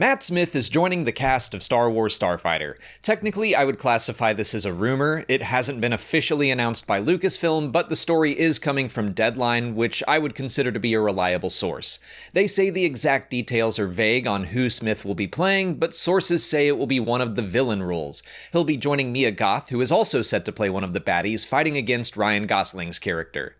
Matt Smith is joining the cast of Star Wars Starfighter. Technically, I would classify this as a rumor. It hasn't been officially announced by Lucasfilm, but the story is coming from Deadline, which I would consider to be a reliable source. They say the exact details are vague on who Smith will be playing, but sources say it will be one of the villain roles. He'll be joining Mia Goth, who is also set to play one of the baddies, fighting against Ryan Gosling's character.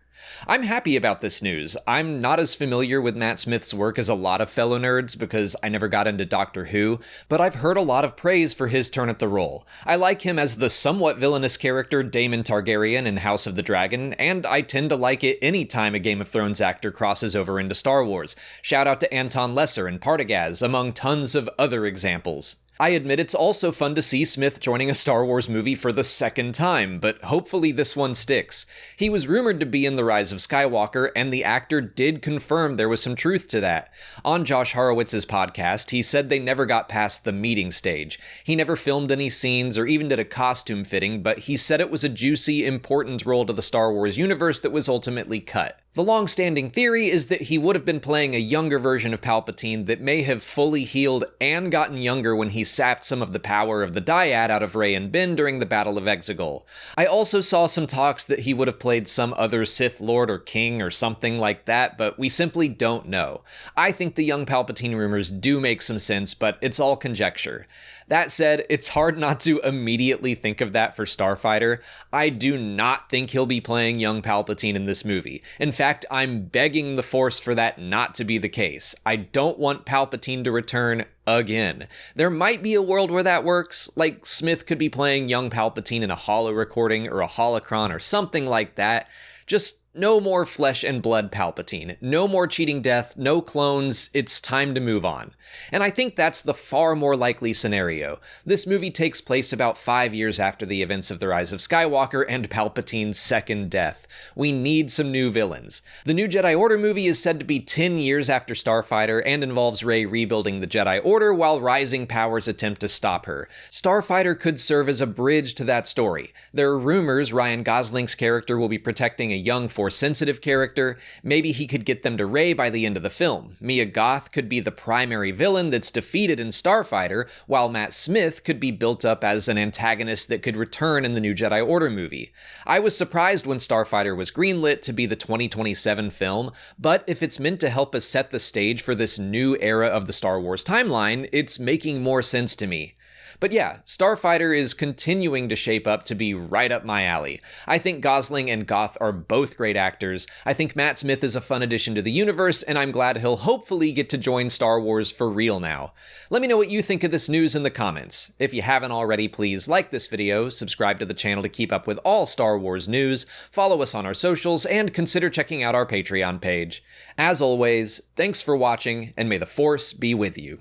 I'm happy about this news. I'm not as familiar with Matt Smith's work as a lot of fellow nerds because I never got into Doctor Who, but I've heard a lot of praise for his turn at the role. I like him as the somewhat villainous character Daemon Targaryen in House of the Dragon, and I tend to like it anytime a Game of Thrones actor crosses over into Star Wars. Shout out to Anton Lesser and Partagaz, among tons of other examples. I admit it's also fun to see Smith joining a Star Wars movie for the second time, but hopefully this one sticks. He was rumored to be in The Rise of Skywalker, and the actor did confirm there was some truth to that. On Josh Horowitz's podcast, he said they never got past the meeting stage. He never filmed any scenes or even did a costume fitting, but he said it was a juicy, important role to the Star Wars universe that was ultimately cut. The long-standing theory is that he would have been playing a younger version of Palpatine that may have fully healed and gotten younger when he sapped some of the power of the dyad out of Rey and Ben during the Battle of Exegol. I also saw some talks that he would have played some other Sith Lord or King or something like that, but we simply don't know. I think the young Palpatine rumors do make some sense, but it's all conjecture. That said, it's hard not to immediately think of that for Starfighter. I do not think he'll be playing young Palpatine in this movie. In fact, I'm begging the Force for that not to be the case. I don't want Palpatine to return again. There might be a world where that works, like Smith could be playing young Palpatine in a holo recording or a holocron or something like that. Just no more flesh and blood Palpatine. No more cheating death, no clones, it's time to move on. And I think that's the far more likely scenario. This movie takes place about 5 years after the events of The Rise of Skywalker and Palpatine's second death. We need some new villains. The new Jedi Order movie is said to be 10 years after Starfighter and involves Rey rebuilding the Jedi Order while rising powers attempt to stop her. Starfighter could serve as a bridge to that story. There are rumors Ryan Gosling's character will be protecting a young Force-sensitive character. Maybe he could get them to Rey by the end of the film. Mia Goth could be the primary villain that's defeated in Starfighter, while Matt Smith could be built up as an antagonist that could return in the new Jedi Order movie. I was surprised when Starfighter was greenlit to be the 2027 film, but if it's meant to help us set the stage for this new era of the Star Wars timeline, it's making more sense to me. But yeah, Starfighter is continuing to shape up to be right up my alley. I think Gosling and Goth are both great actors. I think Matt Smith is a fun addition to the universe, and I'm glad he'll hopefully get to join Star Wars for real now. Let me know what you think of this news in the comments. If you haven't already, please like this video, subscribe to the channel to keep up with all Star Wars news, follow us on our socials, and consider checking out our Patreon page. As always, thanks for watching, and may the Force be with you.